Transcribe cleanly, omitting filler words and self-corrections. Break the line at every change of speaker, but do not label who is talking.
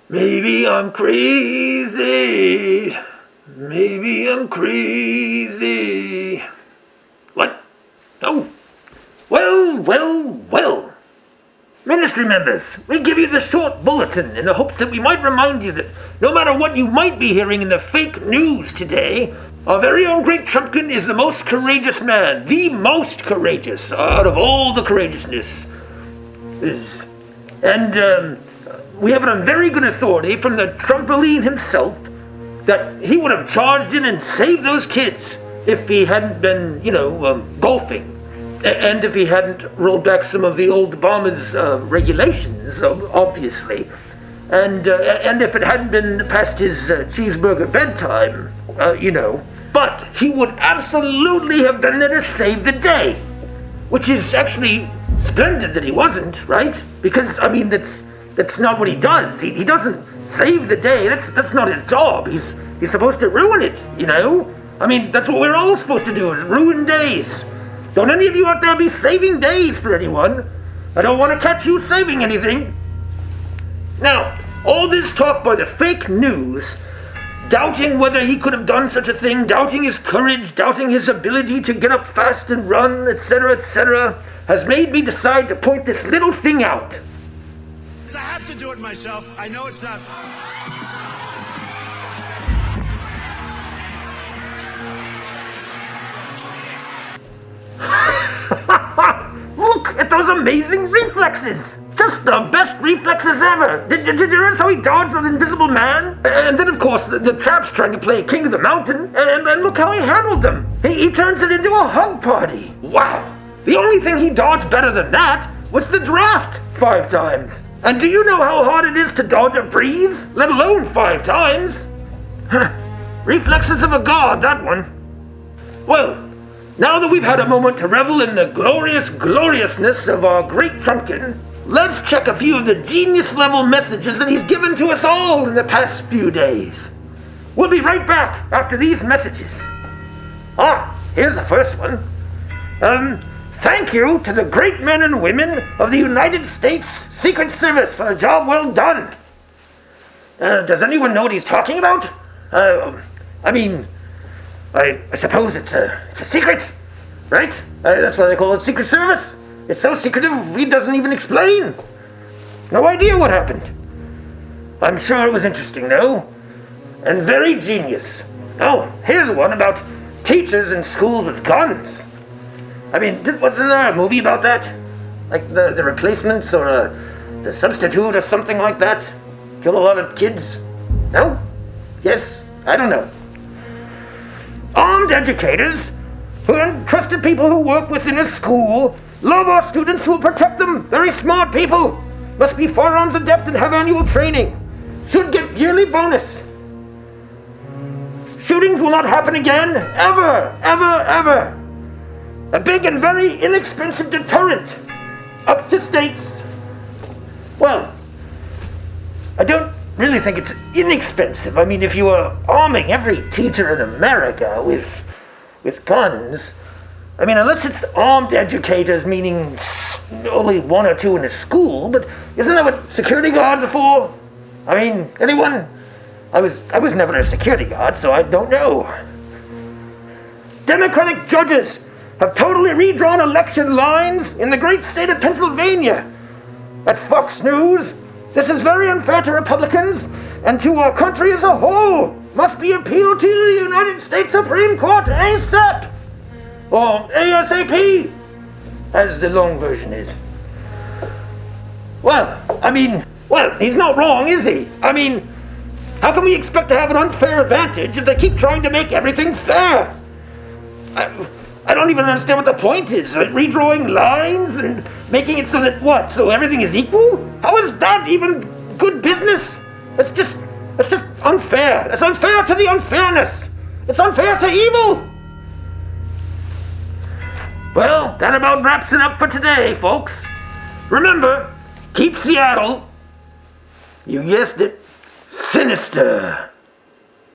Maybe I'm crazy. Maybe I'm crazy. What? Oh. Well. Ministry members, we give you the short bulletin in the hopes that we might remind you that no matter what you might be hearing in the fake news today, our very own great Trumpkin is the most courageous man, the most courageous out of all the courageousness. And we have it on very good authority from the trampoline himself that he would have charged in and saved those kids if he hadn't been, golfing. And if he hadn't rolled back some of the old Obama's regulations, obviously. And if it hadn't been past his cheeseburger bedtime, But he would absolutely have been there to save the day. Which is actually splendid that he wasn't, right? Because, that's not what he does. He doesn't save the day. That's not his job. He's supposed to ruin it, That's what we're all supposed to do, is ruin days. Don't any of you out there be saving days for anyone. I don't want to catch you saving anything. Now, all this talk by the fake news, doubting whether he could have done such a thing, doubting his courage, doubting his ability to get up fast and run, etc., has made me decide to point this little thing out.
I have to do it myself. I know it's not...
Look at those amazing reflexes! Just the best reflexes ever! Did you notice how he dodged an invisible man? And then, of course, the trap's trying to play King of the Mountain, and look how he handled them! He turns it into a hug party! Wow! The only thing he dodged better than that was the draft 5 times! And do you know how hard it is to dodge a breeze, let alone 5 times? Reflexes of a god, that one. Well, now that we've had a moment to revel in the gloriousness of our great Trumpkin, let's check a few of the genius-level messages that he's given to us all in the past few days. We'll be right back after these messages. Here's the first one. Thank you to the great men and women of the United States Secret Service for a job well done. Does anyone know what he's talking about? I suppose it's a secret, right? That's why they call it Secret Service. It's so secretive, he doesn't even explain. No idea what happened. I'm sure it was interesting, though. And very genius. Here's one about teachers in schools with guns. Wasn't there a movie about that? Like the Replacements or the Substitute or something like that? Kill a lot of kids? No? Yes? I don't know. Armed educators, trusted people who work within a school, love our students who will protect them, very smart people, must be firearms adept and have annual training, should get yearly bonus. Shootings will not happen again, ever. A big and very inexpensive deterrent, up to states. Well, I don't really think it's inexpensive. If you were arming every teacher in America with guns, unless it's armed educators, meaning only 1 or 2 in a school, but isn't that what security guards are for? Anyone? I was never a security guard, so I don't know. Democratic judges have totally redrawn election lines in the great state of Pennsylvania. At Fox News, this is very unfair to Republicans and to our country as a whole. Must be appealed to the United States Supreme Court ASAP. Or ASAP, as the long version is. Well, he's not wrong, is he? How can we expect to have an unfair advantage if they keep trying to make everything fair? I don't even understand what the point is. Redrawing lines and making it so that what? So everything is equal? How is that even good business? That's just unfair. It's unfair to the unfairness. It's unfair to evil. Well, that about wraps it up for today, folks. Remember, keep Seattle, you guessed it, sinister.